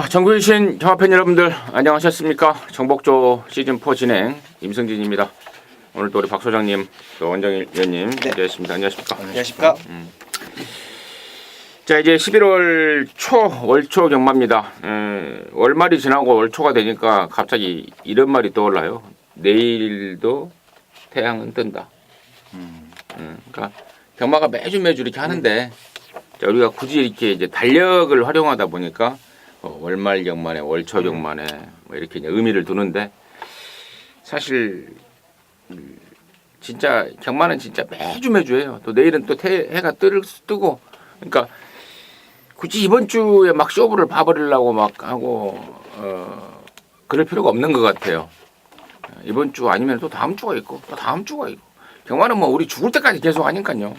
자, 전국에 계신 경합팬 여러분들 안녕하셨습니까? 정복조 시즌4 진행 임승진입니다. 오늘도 우리 박 소장님, 또 원정일 위원님 함께하십니다. 안녕하십니까? 안녕하십니까? 자, 이제 11월 초 월초 경마입니다. 월말이 지나고 월초가 되니까 갑자기 이런 말이 떠올라요. 내일도 태양은 뜬다. 그러니까 경마가 매주 이렇게 하는데 자, 우리가 굳이 이렇게 이제 달력을 활용하다 보니까 월말 경만에 월초 경만에 뭐 이렇게 이제 의미를 두는데 사실 진짜 경마는 진짜 매주 해요. 또 내일은 또 해가 뜨고 그러니까 굳이 이번 주에 막 쇼부를 봐버리려고 막 하고 그럴 필요가 없는 것 같아요. 이번 주 아니면 또 다음 주가 있고 또 다음 주가 있고 경마는 뭐 우리 죽을 때까지 계속 하니까요.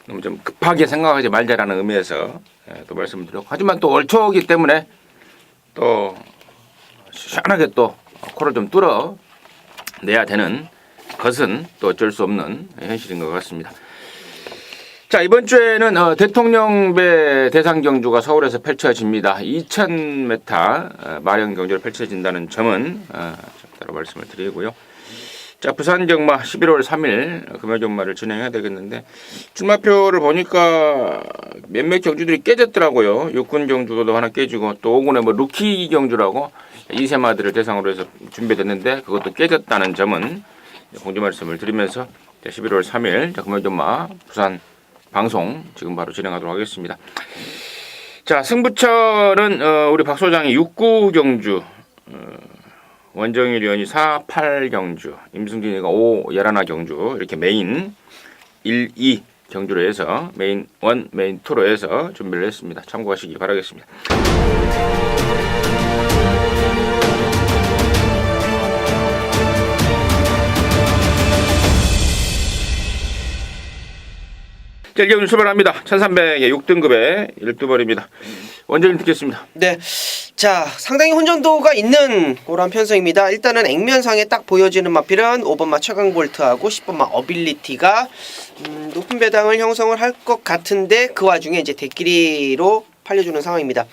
너무 좀 급하게 생각하지 말자라는 의미에서 또 말씀을 드렸고 하지만 또 월초이기 때문에 또 시원하게 또 코를 좀 뚫어 내야 되는 것은 또 어쩔 수 없는 현실인 것 같습니다. 자, 이번 주에는 대통령배 대상 경주가 서울에서 펼쳐집니다. 2000m 마령 경주로 펼쳐진다는 점은 따로 말씀을 드리고요. 자, 부산 경마 11월 3일 금요 경마를 진행해야 되겠는데 출마표를 보니까 몇몇 경주들이 깨졌더라고요. 육군 경주도 하나 깨지고 또 5군의 뭐 루키 경주라고 2세마들을 대상으로 해서 준비됐는데 그것도 깨졌다는 점은 공지 말씀을 드리면서 11월 3일 금요 경마 부산 방송 지금 바로 진행하도록 하겠습니다. 자, 승부처는 우리 박 소장이 6구 경주, 원정일 의원이 4, 8 경주, 임승진이가 5, 11 경주 이렇게 메인 1, 2 경주로 해서 메인 1, 메인 2로 해서 준비를 했습니다. 참고하시기 바라겠습니다. 자, 1경주 출발합니다. 1300에 6등급에 12벌입니다. 원정일 듣겠습니다. 네. 자, 상당히 혼전도가 있는 그런 편성입니다. 일단은 액면상에 딱 보여지는 마필은 5번마 최강볼트하고 10번마 어빌리티가 높은 배당을 형성을 할 것 같은데 그 와중에 이제 대끼리로 팔려주는 상황입니다.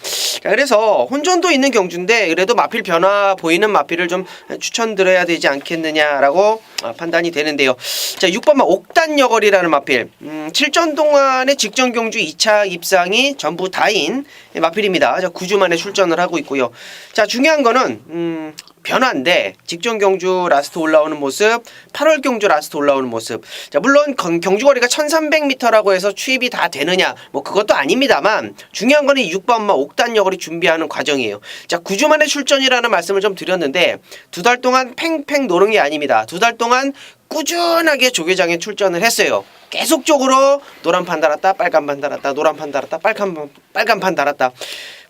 자, 그래서 혼전도 있는 경주인데 그래도 마필 변화 보이는 마필을 좀 추천드려야 되지 않겠느냐라고 판단이 되는데요. 자, 6번마 옥단여걸이라는 마필 7전 동안의 직전 경주 2차 입상이 전부 다인 마필입니다. 자, 9주 만에 출전을 하고 있고요. 자, 중요한 거는 변화인데 직전 경주 라스트 올라오는 모습, 8월 경주 라스트 올라오는 모습. 자, 물론 경주거리가 1300m라고 해서 추입이 다 되느냐 뭐 그것도 아닙니다만 중요한 거는 6번마 옥단여걸이 준비하는 과정이에요. 자, 9주 만에 출전이라는 말씀을 좀 드렸는데 두 달 동안 팽팽 노는 게 아닙니다. 두 달 동안 꾸준하게 조계장에 출전을 했어요. 계속적으로 노란 판 달았다, 빨간 판 달았다, 노란 판 달았다, 빨간 판 달았다.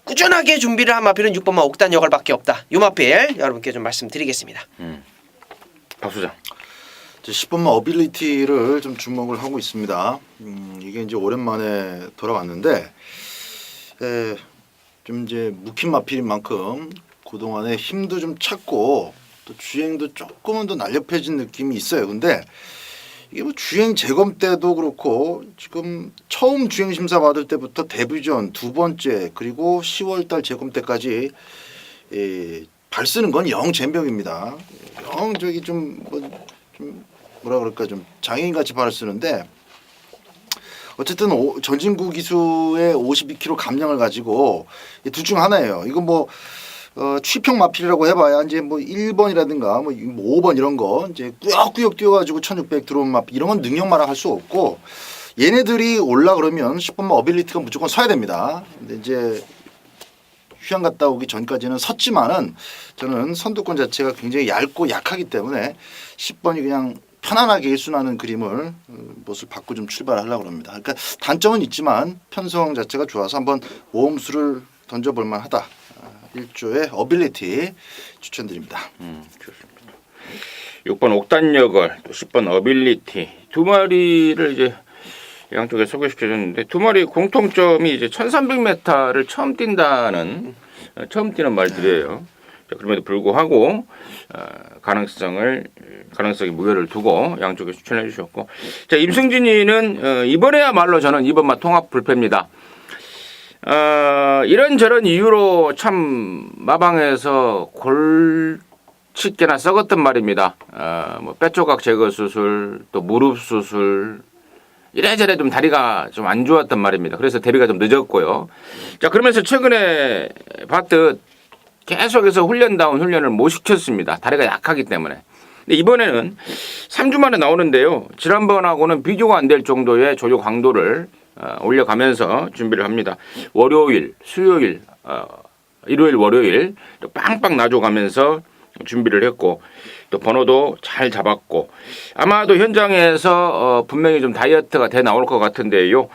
꾸준하게 준비를 한 마필은 6번마 옥단여걸밖에 없다. 이 마필 여러분께 좀 말씀드리겠습니다. 박 소장. 10번마 어빌리티를 좀 주목을 하고 있습니다. 이게 이제 오랜만에 돌아왔는데 좀 이제 묵힌 마필인 만큼 그동안에 힘도 좀 찾고 또 주행도 조금은 더 날렵해진 느낌이 있어요. 근데 이게 뭐 주행 재검 때도 그렇고 지금 처음 주행 심사 받을 때부터 데뷔전 두 번째 그리고 10월달 재검 때까지 발 쓰는 건 영 젬병입니다. 영 저기 좀 뭐라 그럴까 좀 장애인 같이 발을 쓰는데 어쨌든 전진구 기수의 52kg 감량을 가지고 둘 중 하나예요. 이건 뭐 취평 마필이라고 해봐야 이제 뭐 1번이라든가 뭐 5번 이런 거 이제 꾸역꾸역 뛰어가지고 1600 들어온 마필 이런 건 능력마라 할 수 없고 얘네들이 올라 그러면 10번마 어빌리티가 무조건 서야 됩니다. 근데 이제 휴양 갔다 오기 전까지는 섰지만은 저는 선두권 자체가 굉장히 얇고 약하기 때문에 10번이 그냥 편안하게 일순하는 그림을 못을 받고 좀 출발하려고 합니다. 그러니까 단점은 있지만 편성 자체가 좋아서 한번 모험수를 던져볼 만하다. 1조의 어빌리티 추천드립니다. 좋습니다. 6번 옥단여걸, 또 10번 어빌리티 두 마리를 이제 양쪽에 소개시켜줬는데 두 마리 공통점이 이제 1300m를 처음 뛰는 말들이에요. 자, 그럼에도 불구하고 가능성이 무효를 두고 양쪽에 추천해 주셨고, 자, 임승진이는 이번에야말로 저는 2번마 통합 불패입니다. 이런저런 이유로 참 마방에서 골칫게나 썩었던 말입니다. 뭐 뼈조각 제거 수술, 또 무릎 수술, 이래저래 좀 다리가 좀 안 좋았단 말입니다. 그래서 데뷔가 좀 늦었고요. 자, 그러면서 최근에 봤듯 계속해서 훈련다운 훈련을 못 시켰습니다. 다리가 약하기 때문에. 근데 이번에는 3주 만에 나오는데요. 지난번하고는 비교가 안 될 정도의 조조 강도를 올려가면서 준비를 합니다. 월요일, 수요일, 일요일, 월요일 빵빵 놔줘가면서 준비를 했고 또 번호도 잘 잡았고 아마도 현장에서 분명히 좀 다이어트가 돼 나올 것 같은데요.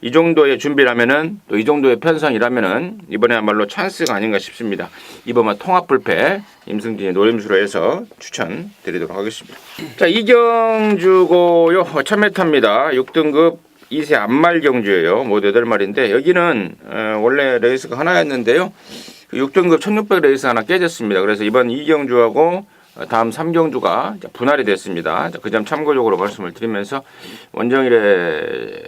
이 정도의 준비라면은 또 이 정도의 편성이라면은 이번에야말로 찬스가 아닌가 싶습니다. 이번만 통합불패 임승진의 노림수로 해서 추천드리도록 하겠습니다. 자, 이경주고요. 1000m입니다. 6등급 2세 안말 경주예요. 모두 8마리인데 여기는 원래 레이스가 하나였는데요. 6등급 1600 레이스 하나 깨졌습니다. 그래서 이번 2경주하고 다음 3경주가 분할이 됐습니다. 그 점 참고적으로 말씀을 드리면서 원정일의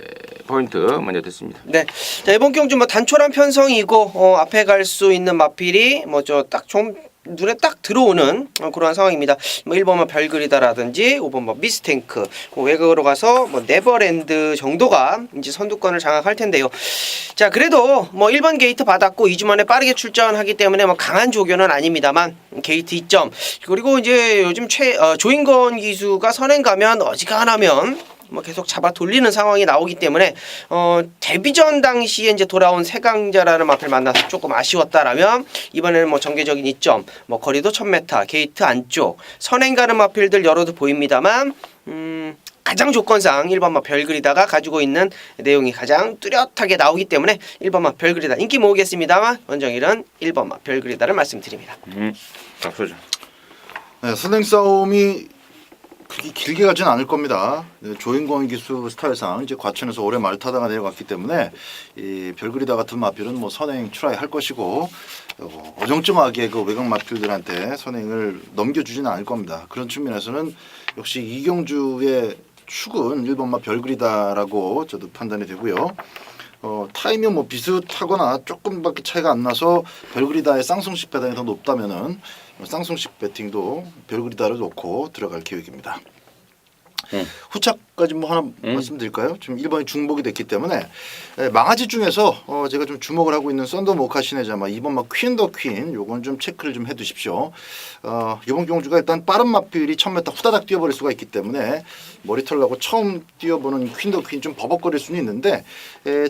포인트 먼저 듣습니다. 네, 자, 이번 경주 뭐 단촐한 편성이고 앞에 갈 수 있는 마필이 뭐 저 딱 좀 눈에 딱 들어오는 그러한 상황입니다. 뭐 1번만 별그리다라든지 5번 미스탱크, 외곽으로 가서 뭐 네버랜드 정도가 이제 선두권을 장악할 텐데요. 자, 그래도 뭐 1번 게이트 받았고 2주 만에 빠르게 출전하기 때문에 뭐 강한 조교는 아닙니다만 게이트 2점, 그리고 이제 요즘 조인건 기수가 선행 가면 어지간하면 뭐 계속 잡아 돌리는 상황이 나오기 때문에 데뷔전 당시에 이제 돌아온 세강자라는 마필 만나서 조금 아쉬웠다라면 이번에는 뭐 정계적인 이점, 뭐 거리도 1000m, 게이트 안쪽 선행 가는 마필들 여러도 보입니다만 가장 조건상 1번마 별그리다가 가지고 있는 내용이 가장 뚜렷하게 나오기 때문에 1번마 별그리다 인기 모으겠습니다만 원정일은 1번마 별그리다를 말씀드립니다. 박수죠. 네, 선행 싸움이 그렇게 길게 가진 않을 겁니다. 조인권 기수 스타일상 이제 과천에서 오래 말 타다가 내려갔기 때문에 이 별그리다 같은 마필은 뭐 선행 트라이 할 것이고 어정쩡하게 그 외곽 마필들한테 선행을 넘겨주지는 않을 겁니다. 그런 측면에서는 역시 이경주의 축은 1번마 별그리다라고 저도 판단이 되고요. 타임이 뭐 비슷하거나 조금밖에 차이가 안 나서 별그리다의 쌍송식 배당이 더 높다면은 쌍송식 배팅도 별그리다를 놓고 들어갈 계획입니다. 후착까지 뭐 하나 말씀드릴까요? 지금 1번이 중복이 됐기 때문에 망아지 중에서 제가 좀 주목을 하고 있는 썬더 모카시네자마 2번 막 퀸 더 퀸 요건 좀 체크를 좀 해두십시오. 이번 경주가 일단 빠른 마필이 1000m 후다닥 뛰어버릴 수가 있기 때문에 머리털 나고 처음 뛰어보는 퀸 더 퀸 좀 버벅거릴 수는 있는데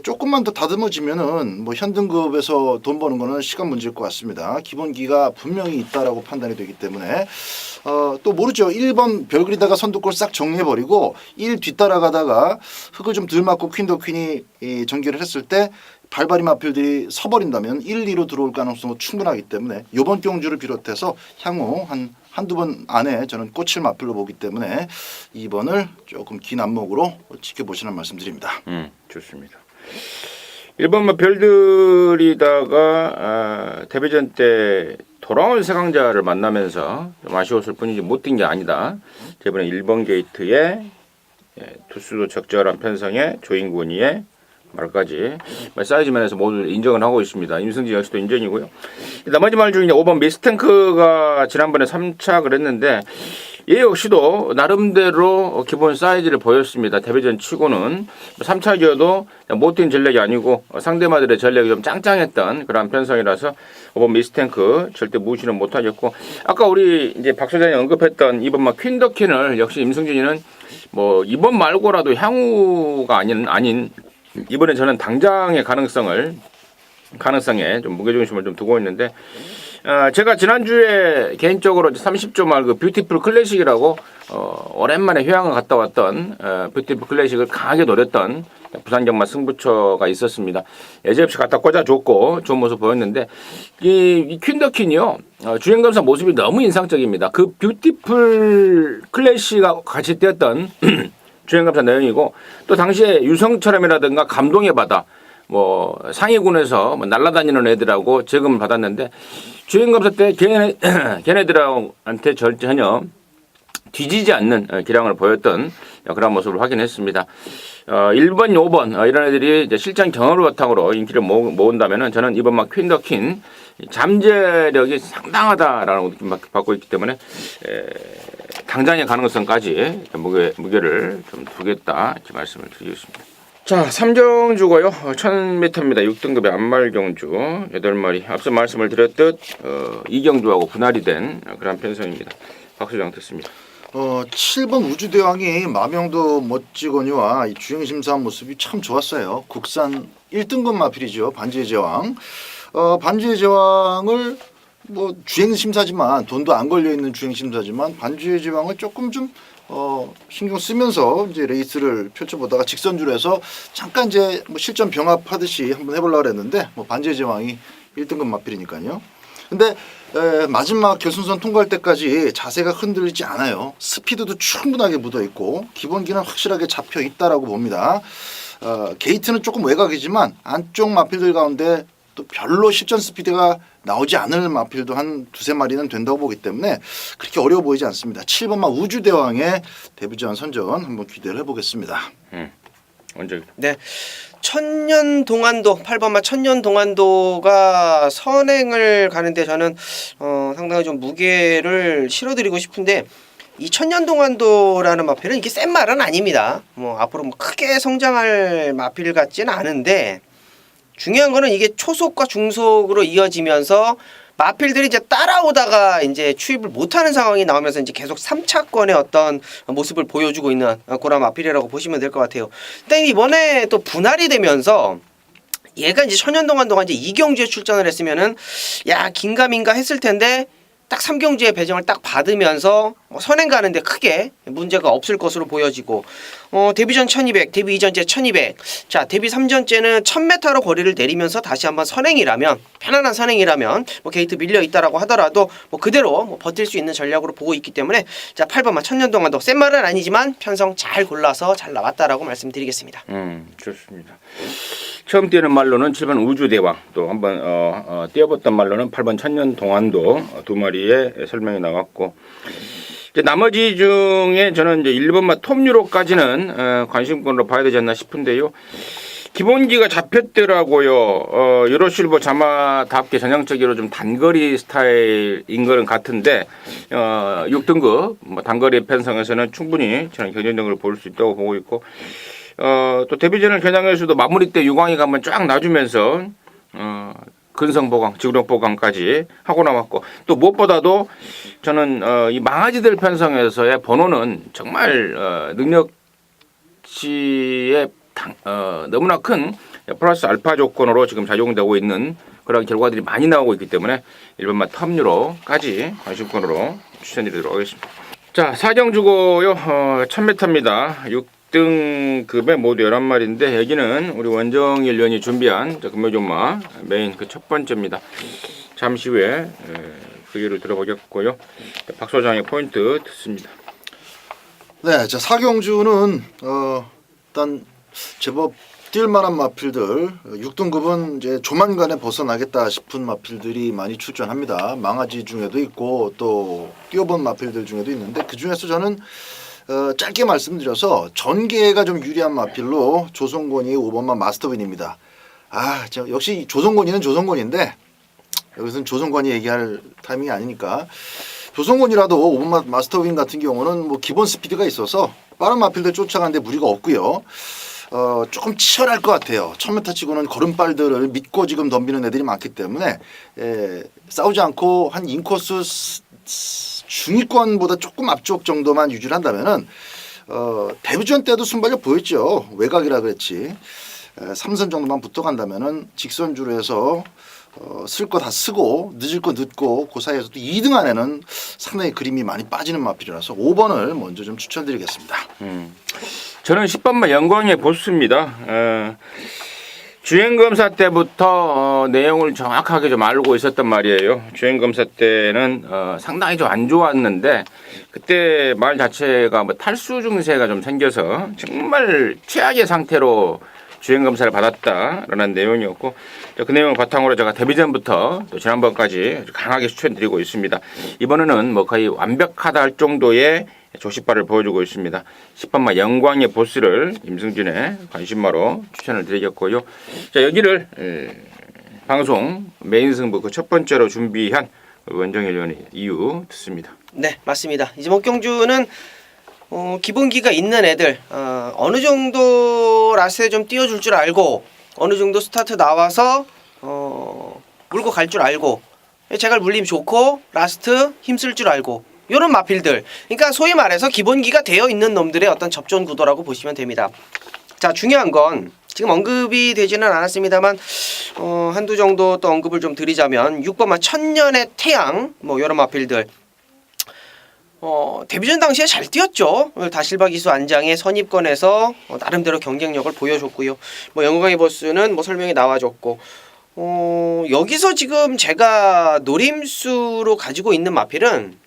조금만 더 다듬어지면은 뭐 현등급에서 돈 버는 거는 시간 문제일 것 같습니다. 기본기가 분명히 있다라고 판단이 되기 때문에 또 모르죠. 1번 별그리다가 선두권 싹 정리해버리고 1 뒤따라가다가 흙을 좀 덜 맞고 퀸 더 퀸이 전개를 했을 때 발발이 마필들이 서버린다면 1, 2로 들어올 가능성은 충분하기 때문에 이번 경주를 비롯해서 향후 한두 번 안에 저는 꽂힐 마필로 보기 때문에 2번을 조금 긴 안목으로 지켜보시는 말씀드립니다. 좋습니다. 1번만 별들이다가 데뷔전 때 돌아온 세강자를 만나면서 좀 아쉬웠을 뿐이지 못 뛴 게 아니다. 이번에 1번 게이트에 투수도 적절한 편성에 조인군이의 말까지 사이즈 면에서 모두 인정을 하고 있습니다. 임승진 역시도 인정이고요. 나머지 말 중에 5번 미스탱크가 지난번에 3착을 했는데 얘 역시도 나름대로 기본 사이즈를 보였습니다. 데뷔전 치고는 3착이어도 못 뛴 전략이 아니고 상대마들의 전략이 좀 짱짱했던 그런 편성이라서 5번 미스탱크 절대 무시는 못하겠고 아까 우리 이제 박 소장이 언급했던 2번 막 퀸더퀸을 역시 임승진이는 뭐 이번 말고라도 향후가 아닌 이번에 저는 당장의 가능성에 좀 무게중심을 좀 두고 있는데 제가 지난주에 개인적으로 30조 말 그 뷰티풀 클래식이라고 오랜만에 휴양을 갔다 왔던 뷰티풀 클래식을 강하게 노렸던 부산 경마 승부처가 있었습니다. 예제없이 갖다 꽂아줬고 좋은 모습 보였는데 이 퀸더퀸이요 주행검사 모습이 너무 인상적입니다. 그 뷰티풀 클래식하고 같이 뛰었던 주행검사 내용이고 또 당시에 유성철함이라든가 감동의 바다 뭐 상위군에서 뭐 날아다니는 애들하고 제금을 받았는데 주행검사 때 걔네들한테 전혀 뒤지지 않는 기량을 보였던 그런 모습을 확인했습니다. 1번, 5번 이런 애들이 이제 실전 경험을 바탕으로 인기를 모은다면은 저는 이번 막 퀸더킨 잠재력이 상당하다라는 느낌 받고 있기 때문에 당장의 가능성까지 무게를 좀 두겠다 이렇게 말씀을 드리겠습니다. 자, 3경주고요. 1000m입니다. 6등급의 안말경주 8마리. 앞서 말씀을 드렸듯 2경주하고 분할이 된 그런 편성입니다. 박수장 듣습니다. 7번 우주대왕이 마명도 멋지거니와 이 주행 심사한 모습이 참 좋았어요. 국산 1등급 마필이죠. 반지의 제왕. 반지의 제왕을 뭐 주행 심사지만 돈도 안 걸려 있는 주행 심사지만 반지의 제왕을 조금 좀 신경 쓰면서 이제 레이스를 펼쳐보다가 직선주로 해서 잠깐 이제 뭐 실전 병합하듯이 한번 해보려고 했는데 뭐 반지의 제왕이 1등급 마필이니까요. 근데 마지막 결승선 통과할 때까지 자세가 흔들리지 않아요. 스피드도 충분하게 묻어 있고 기본기는 확실하게 잡혀 있다라고 봅니다. 게이트는 조금 외곽이지만 안쪽 마필들 가운데 또 별로 실전 스피드가 나오지 않을 마필도 한 두세 마리는 된다고 보기 때문에 그렇게 어려워 보이지 않습니다. 7번마 우주대왕의 데뷔전 선전 한번 기대를 해보겠습니다. 언제? 네. 천년 동안도 8번마 천년 동안도가 선행을 가는데 저는 상당히 좀 무게를 실어드리고 싶은데 이 천년 동안도라는 마필은 이게 센 말은 아닙니다. 뭐 앞으로 뭐 크게 성장할 마필 같지는 않은데 중요한 거는 이게 초속과 중속으로 이어지면서 마필들이 이제 따라오다가 이제 추입을 못하는 상황이 나오면서 이제 계속 3차권의 어떤 모습을 보여주고 있는 그런 마필이라고 보시면 될 것 같아요. 근데 이번에 또 분할이 되면서 얘가 이제 천년 동안 이제 2경주에 출전을 했으면은 야 긴가민가 했을 텐데 딱 3경주에 배정을 딱 받으면서 선행 가는데 크게 문제가 없을 것으로 보여지고 데뷔 전 1200, 데뷔 이전째 1200. 자, 데뷔 3전째는 1000m로 거리를 내리면서 다시 한번 선행이라면 편안한 선행이라면 뭐 게이트 밀려 있다라고 하더라도 뭐 그대로 뭐 버틸 수 있는 전략으로 보고 있기 때문에 자, 8번만 천년 동안도 센 말은 아니지만 편성 잘 골라서 잘 나왔다라고 말씀드리겠습니다. 좋습니다. 처음 뛰는 말로는 7번 우주대왕, 또 한번 뛰어봤던 말로는 8번 천년 동안도 두 마리의 설명이 나왔고 이제 나머지 중에 저는 이제 1번마 톱유로까지는 관심권으로 봐야 되지 않나 싶은데요. 기본기가 잡혔더라고요. 유로실버 자마답게 전형적으로 좀 단거리 스타일인 거는 같은데 6등급 뭐 단거리 편성에서는 충분히 저는 경쟁력을 볼 수 있다고 보고 있고 또 데뷔전을 겨냥해서도 마무리 때 유광이가 한번 쫙 놔주면서 근성 보강, 지구력 보강까지 하고 나왔고 또 무엇보다도 저는 이 망아지들 편성에서의 번호는 정말 능력치의 너무나 큰 플러스 알파 조건으로 지금 작용되고 있는 그런 결과들이 많이 나오고 있기 때문에 1번마 탑유로까지 관심권으로 추천드리도록 하겠습니다. 자, 4경주고요. 1000m입니다. 6등급의 모두 11마리인데 여기는 우리 원정일 위원이 준비한 금요종마 메인 그 첫 번째입니다. 잠시 후에 그 예를 들어보겠고요. 박 소장의 포인트 듣습니다. 네, 자 4경주는 일단 제법 뛸만한 마필들 6등급은 이제 조만간에 벗어나겠다 싶은 마필들이 많이 출전합니다. 망아지 중에도 있고 또 뛰어본 마필들 중에도 있는데 그 중에서 저는 짧게 말씀드려서 전개가 좀 유리한 마필로 조성권이 5번마 마스터윈입니다. 역시 조성권이는 조성권인데 여기서는 조성권이 얘기할 타이밍이 아니니까 조성권이라도 5번마 마스터윈 같은 경우는 뭐 기본 스피드가 있어서 빠른 마필들 쫓아가는데 무리가 없고요. 조금 치열할 것 같아요. 1000m 치고는 걸음발들을 믿고 지금 덤비는 애들이 많기 때문에 싸우지 않고 한 인코스 중위권보다 조금 앞쪽 정도만 유지를 한다면은 데뷔전 때도 순발력 보였죠. 외곽이라 그랬지. 3선 정도만 붙어간다면은 직선주로 해서 쓸 거 다 쓰고 늦을 거 늦고 그 사이에서도 2등 안에는 상당히 그림이 많이 빠지는 마필이라서 5번을 먼저 좀 추천드리겠습니다. 저는 10번마 영광의 보스입니다. 주행검사 때부터 내용을 정확하게 좀 알고 있었단 말이에요. 주행검사 때는 상당히 좀 안 좋았는데 그때 말 자체가 뭐 탈수 증세가 좀 생겨서 정말 최악의 상태로 주행검사를 받았다라는 내용이었고 그 내용을 바탕으로 제가 데뷔전부터 또 지난번까지 강하게 추천드리고 있습니다. 이번에는 뭐 거의 완벽하다 할 정도의 조시발을 보여주고 있습니다. 10번마 영광의 보스를 임승진의 관심마로 추천을 드리겠고요. 자, 여기를 방송 메인 승부 그 첫 번째로 준비한 원정일 의원의 이유 듣습니다. 네, 맞습니다. 이재목 경주는 기본기가 있는 애들 어느 정도 라스에 좀 띄워줄 줄 알고 어느 정도 스타트 나와서 물고 갈 줄 알고 제갈 물림 좋고 라스트 힘쓸 줄 알고 요런 마필들, 그러니까 소위 말해서 기본기가 되어 있는 놈들의 어떤 접전 구도라고 보시면 됩니다. 자, 중요한 건 지금 언급이 되지는 않았습니다만 한두 정도 또 언급을 좀 드리자면 6번마 천년의 태양 뭐 요런 마필들 데뷔전 당시에 잘 뛰었죠. 다실바 기수 안장의 선입권에서 나름대로 경쟁력을 보여줬고요. 뭐 영광의 보스는 뭐 설명이 나와줬고 여기서 지금 제가 노림수로 가지고 있는 마필은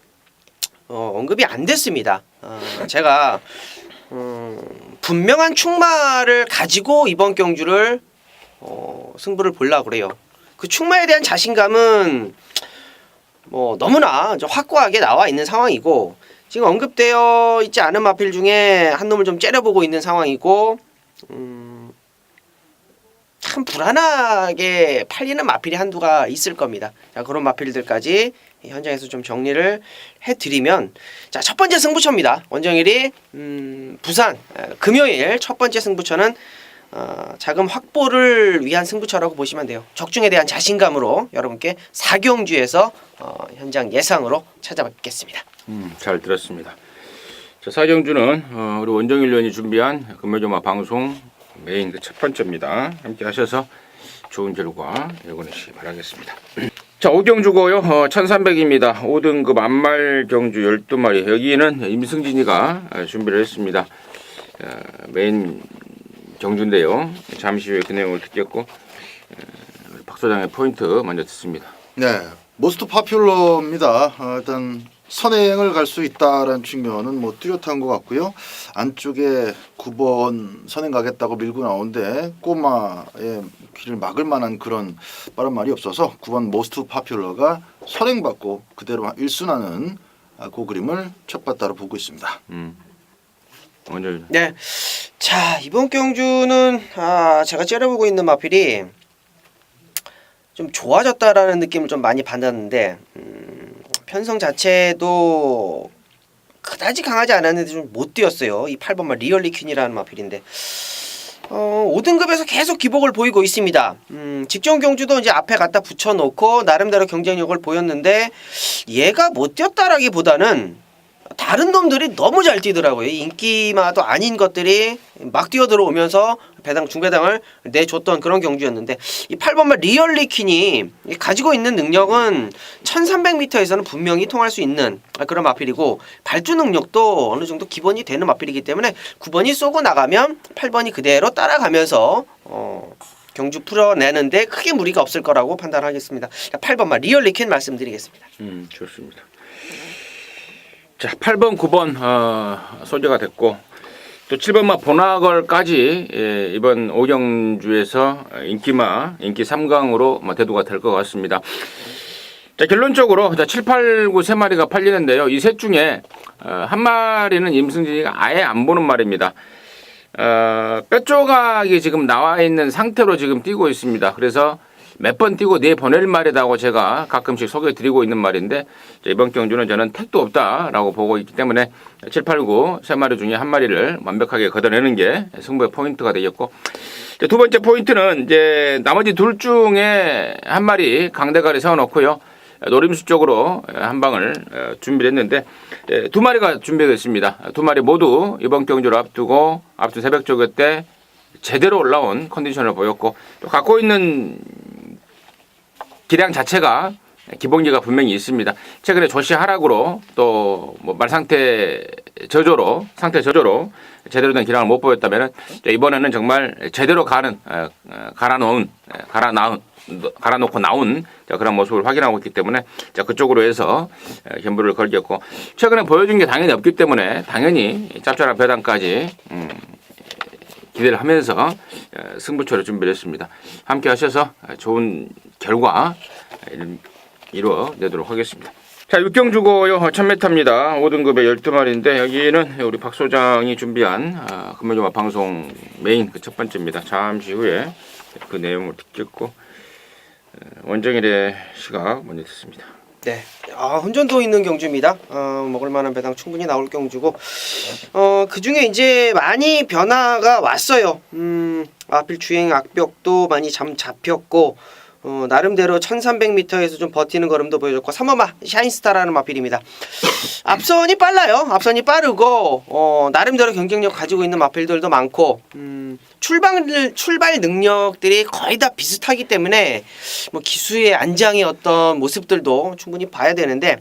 언급이 안 됐습니다. 제가 분명한 충마를 가지고 이번 경주를 승부를 보려고 그래요. 그 충마에 대한 자신감은 뭐 너무나 확고하게 나와 있는 상황이고 지금 언급되어 있지 않은 마필 중에 한 놈을 좀 째려보고 있는 상황이고 참 불안하게 팔리는 마필이 한두가 있을 겁니다. 자, 그런 마필들까지 현장에서 좀 정리를 해드리면 자, 첫 번째 승부처입니다. 원정일이 부산 금요일 첫 번째 승부처는 자금 확보를 위한 승부처라고 보시면 돼요. 적중에 대한 자신감으로 여러분께 4경주에서 현장 예상으로 찾아뵙겠습니다. 잘 들었습니다. 자, 4경주는 우리 원정일 의원이 준비한 금요조마 방송 메인 첫 번째입니다. 함께 하셔서 좋은 결과 여러분이시기 바라겠습니다. 자, 5경주고요. 1300입니다. 5등급 안말 경주 12마리. 여기는 임승진이가 준비를 했습니다. 메인 경주인데요. 잠시 후에 그 내용을 듣겠고 박 소장의 포인트 먼저 듣습니다. 네, 모스트 파퓰러입니다. 일단 선행을 갈 수 있다라는 측면은 뭐 뚜렷한 것 같고요. 안쪽에 9번 선행 가겠다고 밀고 나오는데 꼬마의 길을 막을 만한 그런 빠른 말이 없어서 9번 모스트 파퓰러가 선행받고 그대로 1순하는 그 그림을 첫 바다로 보고 있습니다. 먼저 네, 자, 이번 경주는 제가 째려보고 있는 마필이 좀 좋아졌다라는 느낌을 좀 많이 받았는데 편성 자체도 그다지 강하지 않았는데 좀 못 뛰었어요. 이 8번마 리얼리퀸이라는 마필인데 5등급에서 계속 기복을 보이고 있습니다. 직전 경주도 이제 앞에 갖다 붙여놓고 나름대로 경쟁력을 보였는데 얘가 못 뛰었다라기보다는 다른 놈들이 너무 잘 뛰더라고요. 인기마도 아닌 것들이 막 뛰어들어오면서 중배당을 내줬던 그런 경주였는데 이 8번마 리얼리퀸이 가지고 있는 능력은 1300m에서는 분명히 통할 수 있는 그런 마필이고 발주 능력도 어느 정도 기본이 되는 마필이기 때문에 9번이 쏘고 나가면 8번이 그대로 따라가면서 경주 풀어내는데 크게 무리가 없을 거라고 판단하겠습니다. 8번마 리얼리퀸 말씀드리겠습니다. 좋습니다. 자, 8번, 9번 소개가 됐고 또 7번마 보나걸까지 이번 5경주에서 인기 3강으로 대두가 될 것 같습니다. 자, 결론적으로 7, 8, 9 세 마리가 팔리는데요. 이 셋 중에 한 마리는 임승진이가 아예 안 보는 말입니다. 뼈 조각이 지금 나와 있는 상태로 지금 뛰고 있습니다. 그래서 몇 번 뛰고 내보낼 말이라고 제가 가끔씩 소개해드리고 있는 말인데 이번 경주는 저는 택도 없다라고 보고 있기 때문에 7, 8, 9 세 마리 중에 한 마리를 완벽하게 걷어내는 게 승부의 포인트가 되겠고 두 번째 포인트는 이제 나머지 둘 중에 한 마리 강대가리 세워놓고요. 노림수 쪽으로 한 방을 준비를 했는데 두 마리가 준비됐습니다. 두 마리 모두 이번 경주를 앞둔 새벽 조교 때 제대로 올라온 컨디션을 보였고 또 갖고 있는 기량 자체가 기본기가 분명히 있습니다. 최근에 조시 하락으로 또 뭐 말 상태 저조로 제대로 된 기량을 못 보였다면 이번에는 정말 제대로 갈아놓고 나온 그런 모습을 확인하고 있기 때문에 그쪽으로 해서 견부를 걸겠고 최근에 보여준 게 당연히 없기 때문에 당연히 짭짤한 배당까지 기대를 하면서 승부처를 준비를 했습니다. 함께 하셔서 좋은 결과 이루어내도록 하겠습니다. 자, 육경주고요. 1000m입니다. 5등급의 12마리인데 여기는 우리 박 소장이 준비한 금요일 방송 메인 그 첫 번째입니다. 잠시 후에 그 내용을 듣겠고 원정일의 시각 먼저 듣습니다. 네, 혼전도 있는 경주입니다. 먹을 만한 배당 충분히 나올 경주고, 그 중에 이제 많이 변화가 왔어요. 앞일 주행 악벽도 많이 잡혔고, 나름대로 1300m에서 좀 버티는 걸음도 보여줬고, 3번마 샤인스타라는 마필입니다. 앞선이 빨라요. 앞선이 빠르고, 나름대로 경쟁력 가지고 있는 마필들도 많고, 출발 능력들이 거의 다 비슷하기 때문에 뭐 기수의 안장의 어떤 모습들도 충분히 봐야 되는데,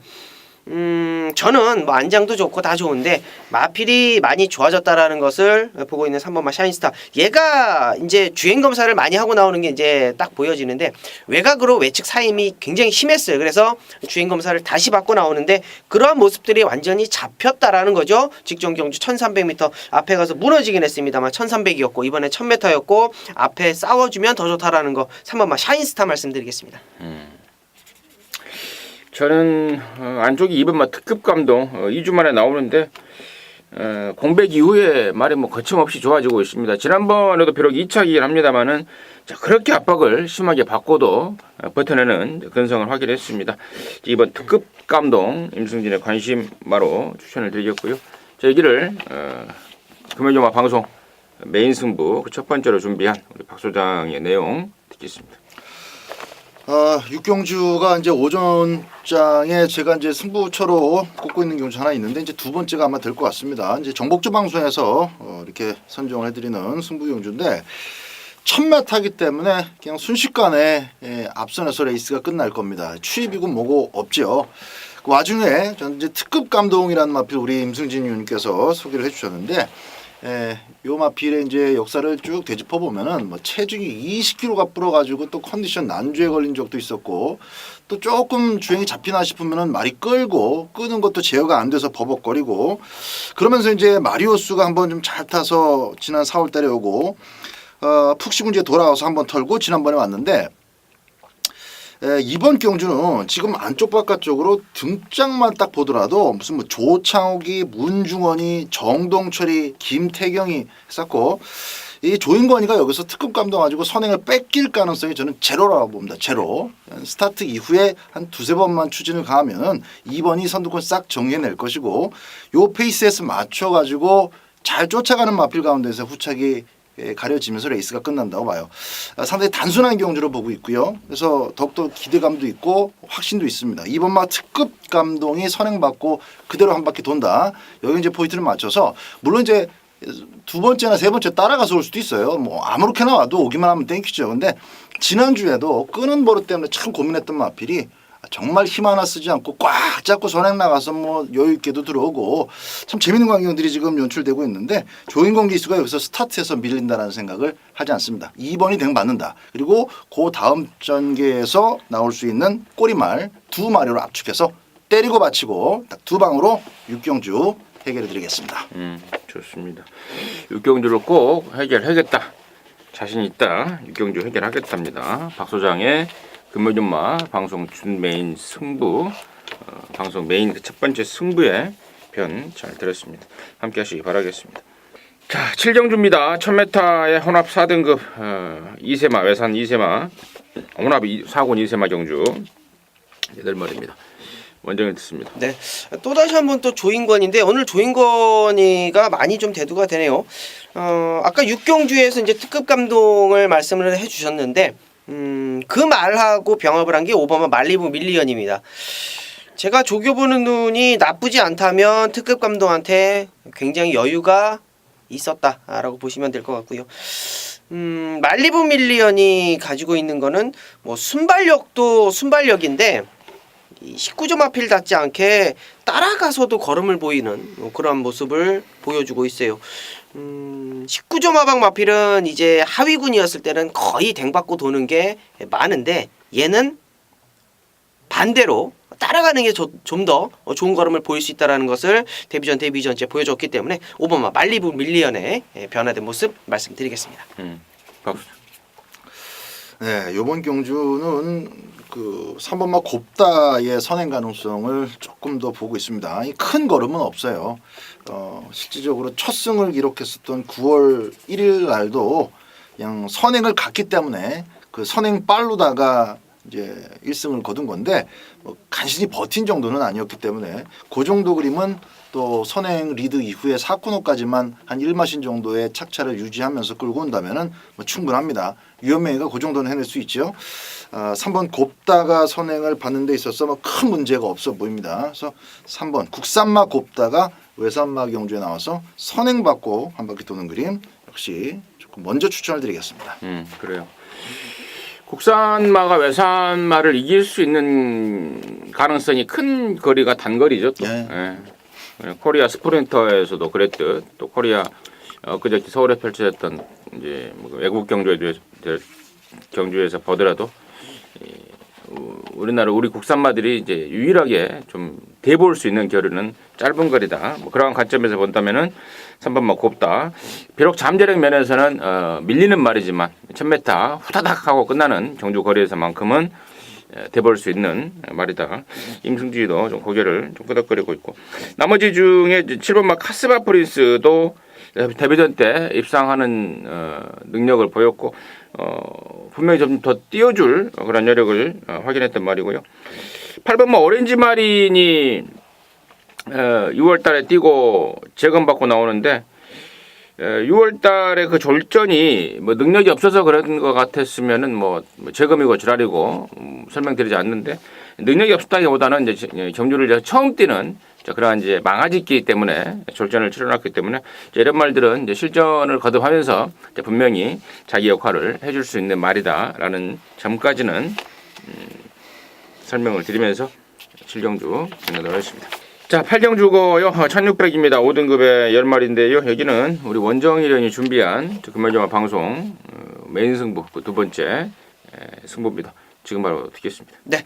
저는 뭐 안장도 좋고 다 좋은데 마필이 많이 좋아졌다라는 것을 보고 있는 3번마 샤인스타. 얘가 이제 주행 검사를 많이 하고 나오는 게 이제 딱 보여지는데 외곽으로 외측 사임이 굉장히 심했어요. 그래서 주행 검사를 다시 받고 나오는데 그러한 모습들이 완전히 잡혔다라는 거죠. 직전 경주 1300m 앞에 가서 무너지긴 했습니다만 1300이었고 이번에 1000m였고 앞에 싸워주면 더 좋다라는 거 3번마 샤인스타 말씀드리겠습니다. 저는 안쪽이 2번마 특급 감동 2주 만에 나오는데 공백 이후에 말이 뭐 거침없이 좋아지고 있습니다. 지난번에도 비록 2차이긴 합니다만은 그렇게 압박을 심하게 받고도 버텨내는 근성을 확인했습니다. 이번 특급 감동 임승진의 관심마로 추천을 드리겠고요. 자, 여기를 금요일 방송 메인 승부 그 첫 번째로 준비한 우리 박 소장의 내용 듣겠습니다. 육경주가 이제 오전장에 제가 이제 승부처로 꼽고 있는 경주 하나 있는데 이제 두 번째가 아마 될 것 같습니다. 이제 정복주 방송에서 이렇게 선정을 해드리는 승부 경주인데 1000m이기 때문에 그냥 순식간에 앞선에서 레이스가 끝날 겁니다. 추입이고 뭐고 없죠. 그 와중에 저는 이제 특급 감동이라는 마필 우리 임승진 의원님께서 소개를 해주셨는데. 요 마필의 이제 역사를 쭉 되짚어 보면은 뭐 체중이 20kg가 불어가지고 또 컨디션 난주에 걸린 적도 있었고 또 조금 주행이 잡히나 싶으면은 말이 끌고 끄는 것도 제어가 안 돼서 버벅거리고 그러면서 이제 마리오스가 한번 좀 잘 타서 지난 4월달에 오고 푹 쉬고 이제 돌아와서 한번 털고 지난번에 왔는데. 이번 경주는 지금 안쪽 바깥쪽으로 등짝만 딱 보더라도 무슨 뭐 조창욱이, 문중원이, 정동철이, 김태경이 했었고 이 조인권이가 여기서 특급 감동 가지고 선행을 뺏길 가능성이 저는 제로라고 봅니다. 제로. 스타트 이후에 한 두세 번만 추진을 가하면 2번이 선두권 싹 정리해낼 것이고 요 페이스에서 맞춰가지고 잘 쫓아가는 마필 가운데서 후착이 가려지면서 레이스가 끝난다고 봐요. 상당히 단순한 경주로 보고 있고요. 그래서 더욱더 기대감도 있고 확신도 있습니다. 이번마 특급 감동이 선행받고 그대로 한 바퀴 돈다. 여기 이제 포인트를 맞춰서 물론 이제 두 번째나 세 번째 따라가서 올 수도 있어요. 뭐 아무렇게나 와도 오기만 하면 땡큐죠. 근데 지난주에도 끄는 버릇 때문에 참 고민했던 마필이 정말 힘 하나 쓰지 않고 꽉 잡고 선행 나가서 뭐 여유 있게도 들어오고 참 재밌는 광경들이 지금 연출되고 있는데 조인권 기수가 여기서 스타트에서 밀린다라는 생각을 하지 않습니다. 2번이 댕 받는다. 그리고 그 다음 전개에서 나올 수 있는 꼬리말 두 마리로 압축해서 때리고 받치고 딱 두 방으로 육경주 해결해 드리겠습니다. 좋습니다. 육경주를 꼭 해결하겠다. 자신 있다. 육경주 해결하겠답니다. 박 소장의 금요일마 방송 준 메인 승부 방송 메인 첫 번째 승부의 편 잘 들었습니다. 함께 하시기 바라겠습니다. 자, 7경주입니다. 1000m의 혼합 4등급 2세마 외산 2세마 혼합 4군 2세마 경주 8마리입니다. 원정을 듣습니다. 네, 또다시 한번 또 조인권인데 오늘 조인권이가 많이 좀 대두가 되네요. 아까 육경주에서 이제 특급 감동을 말씀을 해주셨는데 그 말하고 병합을 한 게 5번마 말리부 밀리언입니다. 제가 조교보는 눈이 나쁘지 않다면 특급 감독한테 굉장히 여유가 있었다라고 보시면 될 것 같고요. 말리부 밀리언이 가지고 있는 거는 뭐 순발력도 순발력인데 19점 앞일답지 않게 따라가서도 걸음을 보이는 그런 모습을 보여주고 있어요. 19점 하방 마필은 이제 하위군이었을 때는 거의 댕받고 도는 게 많은데 얘는 반대로 따라가는 게 좀 더 좋은 걸음을 보일 수 있다는 것을 데뷔전째 보여줬기 때문에 5번마 말리부 밀리언의 변화된 모습 말씀드리겠습니다. 네, 이번 경주는 그 3번마 곱다의 선행 가능성을 조금 더 보고 있습니다. 이 큰 걸음은 없어요. 실질적으로 첫 승을 기록했었던 9월 1일 날도 그냥 선행을 갔기 때문에 그 선행 빨로다가 이제 1승을 거둔 건데 뭐 간신히 버틴 정도는 아니었기 때문에 그 정도 그림은 또 선행 리드 이후에 4코너까지만 한 1마신 정도의 착차를 유지하면서 끌고 온다면은 뭐 충분합니다. 유현명이가 그 정도는 해낼 수 있죠. 3번 곱다가 선행을 받는 데 있어서 뭐 큰 문제가 없어 보입니다. 그래서 3번 국산마 곱다가 외산마 경주에 나와서 선행 받고 한 바퀴 도는 그림 역시 조금 먼저 추천을 드리겠습니다. 그래요. 국산마가 외산마를 이길 수 있는 가능성이 큰 거리가 단거리죠. 또. 예. 예. 코리아 스프린터에서도 그랬듯 또 코리아 그저께 서울에 펼쳐졌던 이제 뭐 외국 경주에서 보더라도 우리나라 우리 국산마들이 이제 유일하게 좀 대볼 수 있는 거리는 짧은 거리다. 뭐 그러한 관점에서 본다면은 3번마 곱다. 비록 잠재력 면에서는 밀리는 말이지만 1000m 후다닥 하고 끝나는 경주 거리에서만큼은 대볼 수 있는 말이다. 임승주도 좀 고개를 좀 끄덕거리고 있고 나머지 중에 7번마 카스바 프린스도 데뷔전 때 입상하는 능력을 보였고 분명히 좀 더 띄워줄 그런 여력을 확인했단 말이고요. 8번마 오렌지 마린이 6월 달에 뛰고 재검받고 나오는데 6월 달에 그 졸전이 뭐 능력이 없어서 그런 것 같았으면은 뭐 재검이고 지랄이고 설명드리지 않는데 능력이 없었다기보다는 이제 경주를 처음 뛰는 그러한 이제 망아짓기 때문에 졸전을 치러놨기 때문에 이런 말들은 이제 실전을 거듭하면서 이제 분명히 자기 역할을 해줄 수 있는 말이다라는 점까지는 설명을 드리면서 7경주 진행을 하겠습니다. 자, 8경주고요. 1600입니다. 5등급의 10마리인데요. 여기는 우리 원정일현이 준비한 금요일마다 방송 메인 승부 그 두 번째 승부입니다. 지금 바로 듣겠습니다. 네.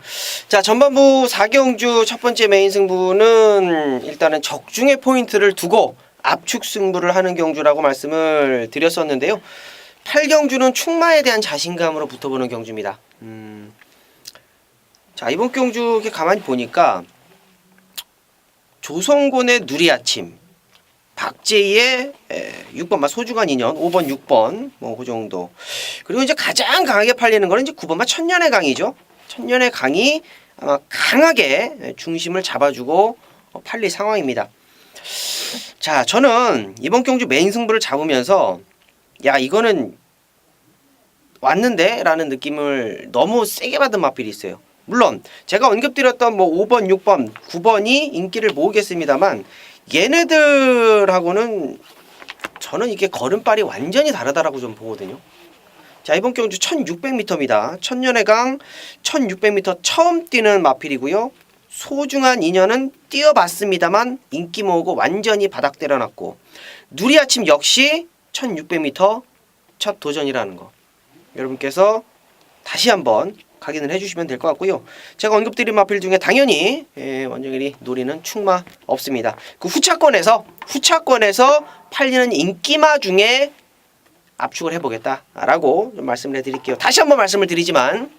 자, 전반부 4경주 첫 번째 메인 승부는 일단은 적중의 포인트를 두고 압축 승부를 하는 경주라고 말씀을 드렸었는데요. 8경주는 충마에 대한 자신감으로 붙어보는 경주입니다. 자, 이번 경주 이렇게 가만히 보니까 조성곤의 누리아침, 박재희의 6번마 소중한 인연, 5번, 6번 뭐 그 정도. 그리고 이제 가장 강하게 팔리는 거는 이제 9번마 천년의 강이죠. 천년의 강이 아마 강하게 중심을 잡아주고 팔릴 상황입니다. 자, 저는 이번 경주 메인 승부를 잡으면서 야, 이거는 왔는데? 라는 느낌을 너무 세게 받은 마필이 있어요. 물론 제가 언급드렸던 뭐 5번, 6번, 9번이 인기를 모으겠습니다만 얘네들하고는 저는 이게 걸음발이 완전히 다르다라고 좀 보거든요. 자, 이번 경주 1600m입니다. 천년의 강 1600m 처음 뛰는 마필이고요. 소중한 인연은 뛰어봤습니다만 인기 모으고 완전히 바닥 때려놨고 누리아침 역시 1600m 첫 도전이라는 거 여러분께서 다시 한번 확인을 해주시면 될 것 같고요. 제가 언급드린 마필 중에 당연히 원정일이 노리는 충마 없습니다. 그 후차권에서 팔리는 인기마 중에 압축을 해보겠다라고 좀 말씀을 해드릴게요. 다시 한번 말씀을 드리지만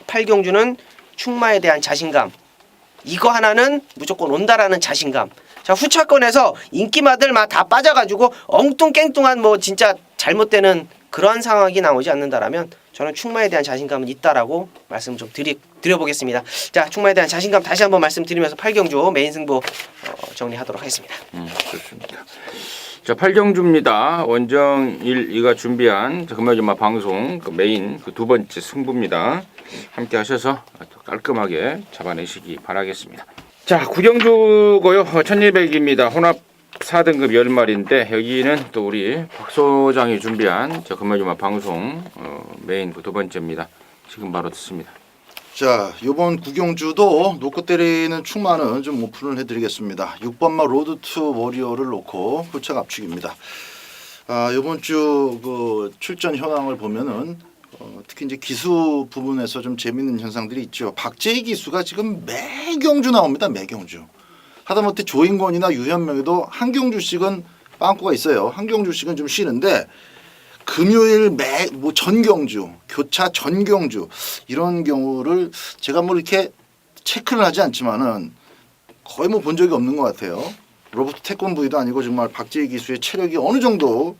8경주는 충마에 대한 자신감 이거 하나는 무조건 온다라는 자신감. 자, 후차권에서 인기마들 막 다 빠져가지고 엉뚱깽뚱한 뭐 진짜 잘못되는 그런 상황이 나오지 않는다라면 저는 충마에 대한 자신감은 있다라고 말씀 좀 드려보겠습니다. 자, 충마에 대한 자신감 다시 한번 말씀드리면서 8경주 메인 승부 정리하도록 하겠습니다. 좋습니다. 자, 8경주입니다. 원정일이가 준비한 금요일마 방송 그 메인 그 두 번째 승부입니다. 함께 하셔서 깔끔하게 잡아내시기 바라겠습니다. 자, 9경주고요. 1200입니다. 혼합 4등급 10마리인데 여기는 또 우리 박 소장이 준비한 금요일마 방송 메인 그 두 번째입니다. 지금 바로 듣습니다. 자, 이번 구경주도 놓고 때리는 충마는 좀 오픈을 해드리겠습니다. 6번마 로드 투 워리어를 놓고 후착 압축입니다. 이번 주 그 출전 현황을 보면은 특히 이제 기수 부분에서 좀 재밌는 현상들이 있죠. 박재희 기수가 지금 매 경주 나옵니다. 매 경주. 하다못해 조인권이나 유현명에도 한 경주씩은 빵꾸가 있어요. 한 경주씩은 좀 쉬는데 금요일 뭐 전경주, 교차 전경주 이런 경우를 제가 뭐 이렇게 체크를 하지 않지만은 거의 뭐 본 적이 없는 것 같아요. 로버트 태권브이도 아니고 정말 박재희 기수의 체력이 어느 정도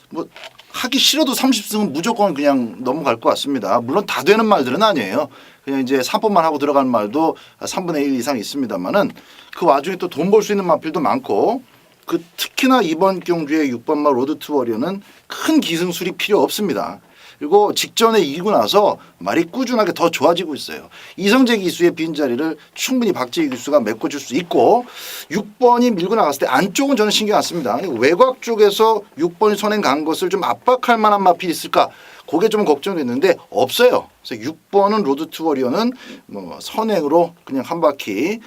뭐 하기 싫어도 30승은 무조건 그냥 넘어갈 것 같습니다. 물론 다 되는 말들은 아니에요. 그냥 이제 3번만 하고 들어가는 말도 3분의 1 이상 있습니다만은 그 와중에 또 돈 벌 수 있는 마필도 많고 그 특히나 이번 경주의 6번마 로드 투 워리어는 큰 기승술이 필요 없습니다. 그리고 직전에 이기고 나서 말이 꾸준하게 더 좋아지고 있어요. 이성재 기수의 빈자리를 충분히 박재희 기수가 메꿔줄 수 있고 6번이 밀고 나갔을 때 안쪽은 저는 신경 안 씁니다. 외곽 쪽에서 6번이 선행 간 것을 좀 압박할 만한 마필이 있을까? 그게 좀 걱정됐는데 없어요. 그래서 6번은 로드 투 워리어는 뭐 선행으로 그냥 한 바퀴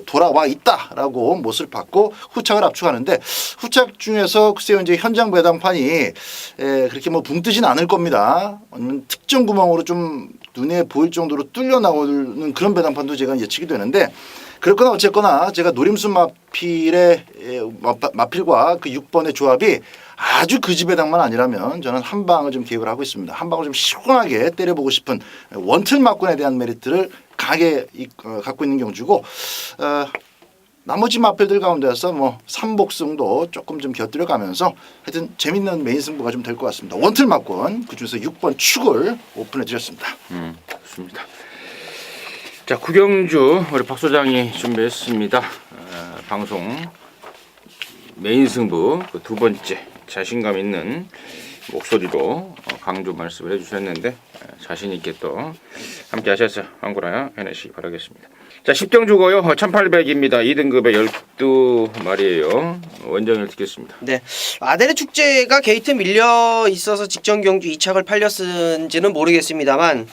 돌아와 있다라고 못을 받고 후착을 압축하는데 후착 중에서 글쎄요 이제 현장 배당판이 그렇게 뭐 붕 뜨진 않을 겁니다. 아니면 특정 구멍으로 좀 눈에 보일 정도로 뚫려 나오는 그런 배당판도 제가 예측이 되는데 그렇거나 어쨌거나 제가 노림수 마필의 마필과 그 6번의 조합이 아주 그 집 배당만 아니라면 저는 한 방을 좀 계획을 하고 있습니다. 한 방을 좀 시원하게 때려보고 싶은 원틀 막군에 대한 메리트를 강하게 갖고 있는 경주고 나머지 마필들 가운데서 뭐 삼복승도 조금 좀 곁들여가면서 하여튼 재밌는 메인 승부가 좀 될 것 같습니다. 원틀 막군 그중에서 6번 축을 오픈해 드렸습니다. 좋습니다. 자 구경주 우리 박 소장이 준비했습니다. 방송 메인 승부 그 두 번째 자신감 있는 목소리로 강조 말씀을 해주셨는데 자신 있게 또 함께 하셔서 황구라 해내시기 바라겠습니다. 자 10경주고요. 1800입니다. 2등급에 12마리예요. 원정을 듣겠습니다. 네. 아데레 축제가 게이트 밀려 있어서 직전 경주 2착을 팔렸는지는 모르겠습니다만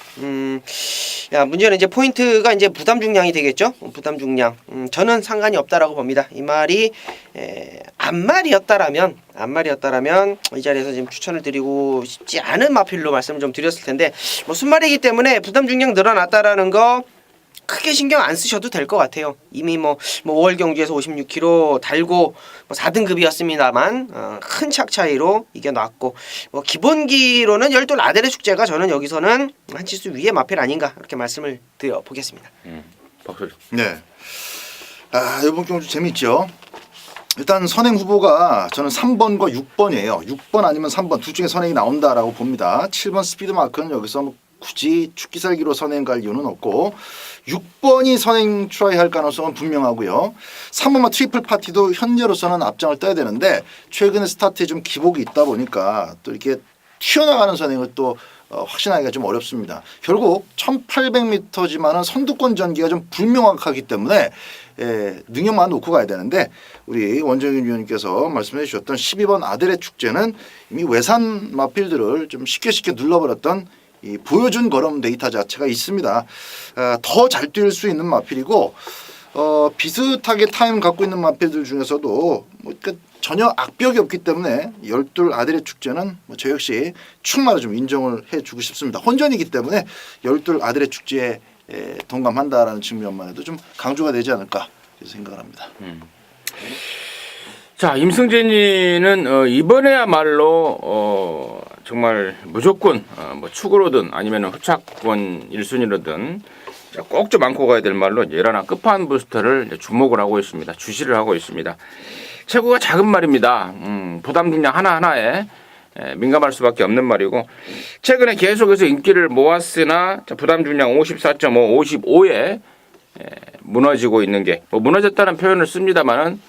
문제는 이제 포인트가 이제 부담 중량이 되겠죠. 부담 중량. 저는 상관이 없다라고 봅니다. 이 말이 앞말이었다라면 이 자리에서 지금 추천을 드리고 싶지 않은 마필로 말씀을 좀 드렸을 텐데 뭐 순말이기 때문에 부담 중량 늘어났다라는 거 크게 신경 안 쓰셔도 될 것 같아요. 이미 뭐 5월 경주에서 56kg 달고 4등급이었습니다만 큰 착 차이로 이겨놨고 뭐 기본기로는 열돌 아데레 축제가 저는 여기서는 한 치수 위의 마필 아닌가 이렇게 말씀을 드려보겠습니다. 박소리. 네. 이번 경주 재밌죠. 일단 선행 후보가 저는 3번과 6번이에요. 6번 아니면 3번 둘 중에 선행이 나온다라고 봅니다. 7번 스피드 마크는 여기서 뭐 굳이 축기살기로 선행 갈 이유는 없고 6번이 선행 트라이 할 가능성은 분명하고요. 3번과 트리플 파티도 현재로서는 앞장을 떠야 되는데 최근에 스타트에 좀 기복이 있다 보니까 또 이렇게 튀어나가는 선행을 또 확신하기가 좀 어렵습니다. 결국 1800m지만은 선두권 전기가 좀 불명확하기 때문에 능력만 놓고 가야 되는데 우리 원정윤 위원님께서 말씀해 주셨던 12번 아데레 축제는 이미 외산 마필들을 좀 쉽게 눌러버렸던 이 보여준 걸음 데이터 자체가 있습니다. 더 잘 뛸 수 있는 마필이고 비슷하게 타임 갖고 있는 마필들 중에서도 뭐 그러니까 전혀 악벽이 없기 때문에 열둘 아데레 축제는 뭐 저 역시 충마로 좀 인정을 해주고 싶습니다. 혼전이기 때문에 열둘 아데레 축제에 동감한다라는 측면만 해도 좀 강조가 되지 않을까 생각을 합니다. 자 임승진이는 이번에야말로 정말 무조건 뭐 축으로든 아니면 후착권 1순위로든 꼭 좀 안고 가야 될 말로 예라나 끝판 부스터를 주목을 하고 있습니다. 주시를 하고 있습니다. 체구가 작은 말입니다. 부담 중량 하나하나에 민감할 수밖에 없는 말이고 최근에 계속해서 인기를 모았으나 부담 중량 54.5, 55에 무너지고 있는 게 뭐 무너졌다는 표현을 씁니다만은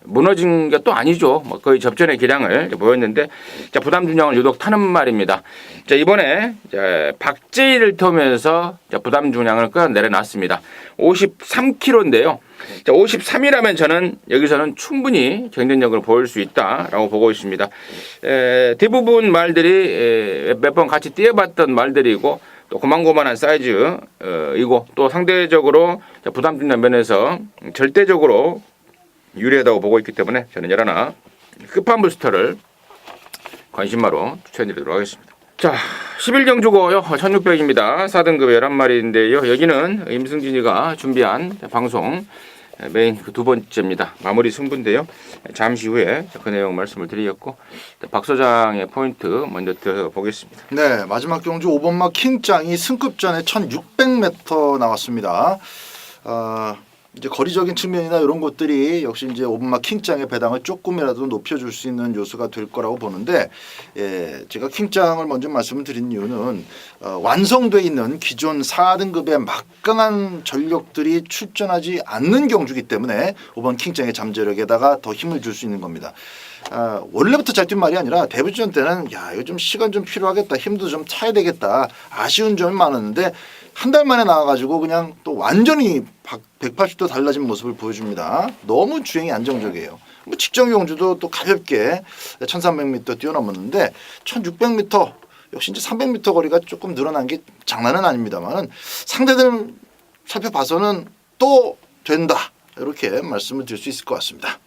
무너진 게 또 아니죠. 뭐 거의 접전의 기량을 보였는데 자 부담 중량을 유독 타는 말입니다. 자 이번에 박재희를 타면서 부담 중량을 끌어내려놨습니다. 53kg인데요. 자 53이라면 저는 여기서는 충분히 경쟁력을 보일 수 있다라고 보고 있습니다. 대부분 말들이 몇 번 같이 뛰어봤던 말들이고 또 고만고만한 사이즈이고 또 상대적으로 부담 중량 면에서 절대적으로 유리하다고 보고 있기 때문에 저는 열하나 끝판 부스터를 관심마로 추천드리도록 하겠습니다. 자 11경주고요. 1600입니다. 4등급 11마리인데요. 여기는 임승진이가 준비한 방송 메인 그 두 번째입니다. 마무리 승부인데요. 잠시 후에 그 내용 말씀을 드리겠고 박 소장의 포인트 먼저 들어보겠습니다. 네, 마지막 경주 5번마 킹짱이 승급전에 1600m 나왔습니다. 이제 거리적인 측면이나 이런 것들이 역시 이제 5번마 킹짱의 배당을 조금이라도 높여줄 수 있는 요소가 될 거라고 보는데, 제가 킹짱을 먼저 말씀을 드린 이유는 완성돼 있는 기존 4등급의 막강한 전력들이 출전하지 않는 경주기 때문에 5번 킹짱의 잠재력에다가 더 힘을 줄 수 있는 겁니다. 원래부터 잘 뛴 말이 아니라 데뷔전 때는 야 이거 좀 시간 좀 필요하겠다, 힘도 좀 차야 되겠다, 아쉬운 점이 많았는데 한 달 만에 나와가지고 그냥 또 완전히 180도 달라진 모습을 보여줍니다. 너무 주행이 안정적이에요. 뭐 직전 경주도 또 가볍게 1300m 뛰어넘었는데 1600m 역시 이제 300m 거리가 조금 늘어난 게 장난은 아닙니다만 상대들 살펴봐서는 또 된다, 이렇게 말씀을 드릴 수 있을 것 같습니다.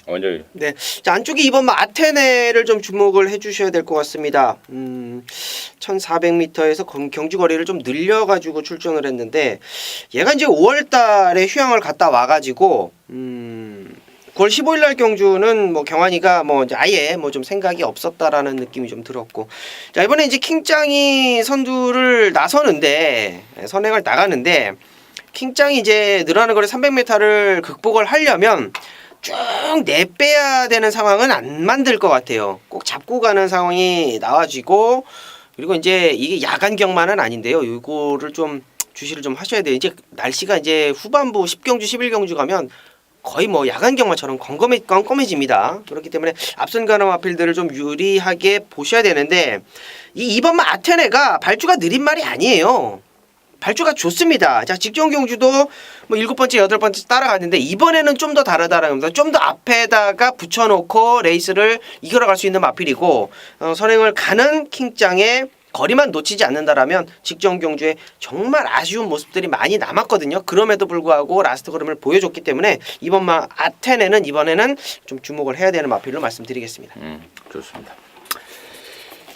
먼저 네, 자, 안쪽에 이번 아테네를 좀 주목을 해주셔야 될 것 같습니다. 1400m에서 경주 거리를 좀 늘려가지고 출전을 했는데 얘가 이제 5월달에 휴양을 갔다 와가지고 9월 15일날 경주는 뭐 경환이가 뭐 이제 아예 뭐 좀 생각이 없었다라는 느낌이 좀 들었고, 자 이번에 이제 킹짱이 선두를 나서는데 선행을 나가는데 킹짱이 이제 늘어나는 거리 300m를 극복을 하려면 쭉 내빼야 되는 상황은 안 만들 것 같아요. 꼭 잡고 가는 상황이 나와지고, 그리고 이제 이게 야간경만은 아닌데요. 이거를 좀 주시를 좀 하셔야 돼요. 이제 날씨가 이제 후반부 10경주, 11경주 가면 거의 뭐 야간경마처럼 껌껌해집니다. 그렇기 때문에 앞선 가는 마필들을 좀 유리하게 보셔야 되는데, 이 2번마 아테네가 발주가 느린 말이 아니에요. 발주가 좋습니다. 자, 직전 경주도 뭐 7번째, 8번째 따라갔는데 이번에는 좀 더 다르다라는 겁니다. 좀 더 앞에다가 붙여놓고 레이스를 이끌어갈 수 있는 마필이고, 선행을 가는 킹짱의 거리만 놓치지 않는다라면 직전 경주에 정말 아쉬운 모습들이 많이 남았거든요. 그럼에도 불구하고 라스트 걸음을 보여줬기 때문에 이번 아테네는 이번에는 좀 주목을 해야 되는 마필로 말씀드리겠습니다. 좋습니다.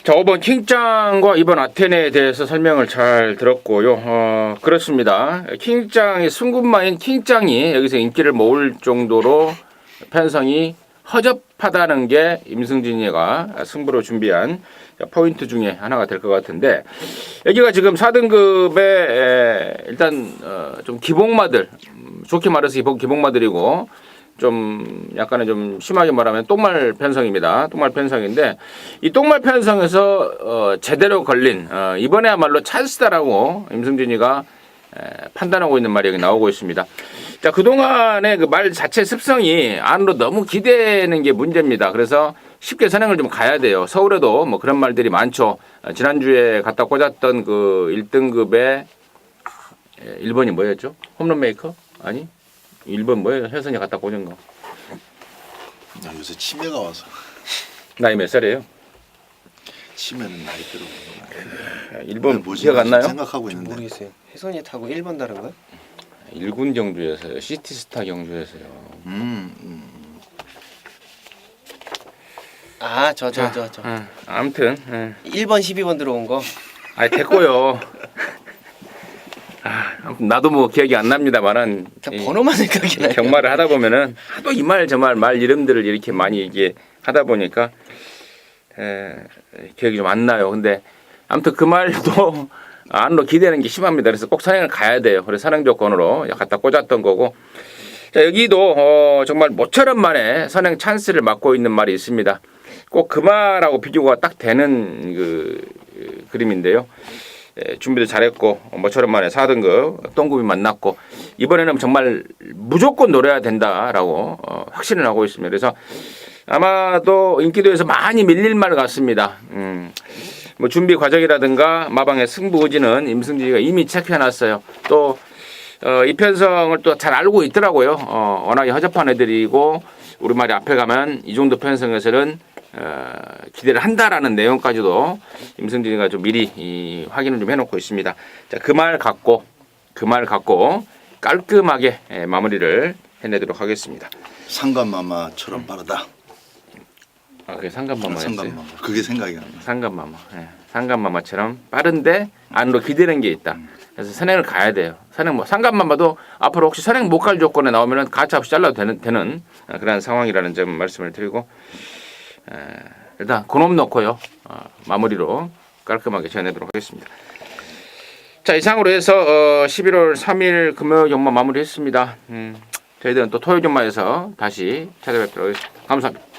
자, 5번 킹짱과 이번 아테네에 대해서 설명을 잘 들었고요. 그렇습니다. 킹짱이 승급마인 킹짱이 여기서 인기를 모을 정도로 편성이 허접하다는 게 임승진이가 승부로 준비한 포인트 중에 하나가 될 것 같은데, 여기가 지금 4등급에 일단 좀 기복마들, 좋게 말해서 기복마들이고 좀 약간은 좀 심하게 말하면 똥말 편성입니다. 똥말 편성인데 이 똥말 편성에서 제대로 걸린 이번에야말로 찬스다라고 임승진이가 판단하고 있는 말이 여기 나오고 있습니다. 자, 그동안의 그 말 자체 습성이 안으로 너무 기대는 게 문제입니다. 그래서 쉽게 선행을 좀 가야 돼요. 서울에도 뭐 그런 말들이 많죠. 지난주에 갖다 꽂았던 그 1등급의 1번이 뭐였죠? 홈런 메이커? 아니? 1번 뭐예요? 혜선이 갖다 꽂은 거. 요새 치매가 와서. 나이 몇 살이에요? 치매는 나이대로. 1번 기억 안 나요? 생각하고 있는데. 모르겠어요. 혜선이 타고 1번 다른 거야? 1군 경주에서요. 시티스타 경주에서요. 아, 저. 아무튼 1번, 12번 들어온 거. 아니 됐고요. 아무튼 나도 뭐 기억이 안 납니다만은 번호만 생각이 나요. 경마를 하다 보면은 하도 이 말 저 말 이름들을 이렇게 많이 이게 하다 보니까 기억이 좀 안 나요. 근데 아무튼 그 말도 안으로 기대는 게 심합니다. 그래서 꼭 선행을 가야 돼요. 그래서 선행 조건으로 갖다 꽂았던 거고. 자, 여기도 정말 모처럼 만에 선행 찬스를 맡고 있는 말이 있습니다. 꼭 그 말하고 비교가 딱 되는 그 그림인데요. 준비도 잘했고 모처럼 만에 4등급 똥급이 만났고 이번에는 정말 무조건 노려야 된다라고 확신을 하고 있습니다. 그래서 아마도 인기도에서 많이 밀릴 말 같습니다. 뭐 준비 과정이라든가 마방의 승부 의지는 임승진이가 이미 체크해놨어요. 또 이 편성을 또 잘 알고 있더라고요. 워낙에 허접한 애들이고 우리말이 앞에 가면 이 정도 편성에서는 기대를 한다라는 내용까지도 임승진이가 좀 미리 확인을 좀 해놓고 있습니다. 자, 그 말 갖고 깔끔하게 마무리를 해내도록 하겠습니다. 상감마마처럼 빠르다. 아, 그게 상감마마였어요. 상감마마. 그게 생각이 안 나. 상감마마. 상감마마처럼 빠른데 안으로 기대는 게 있다. 그래서 선행을 가야 돼요. 선행 뭐 상관만 봐도 앞으로 혹시 선행 못 갈 조건에 나오면은 가차 없이 잘라도 되는 그런 상황이라는 점 말씀을 드리고 일단 그놈 넣고요. 마무리로 깔끔하게 전해도록 하겠습니다. 자, 이상으로 해서 11월 3일 금요일 종마 마무리했습니다. 저희들은 또 토요일 종마에서 다시 찾아뵙도록 하겠습니다. 감사합니다.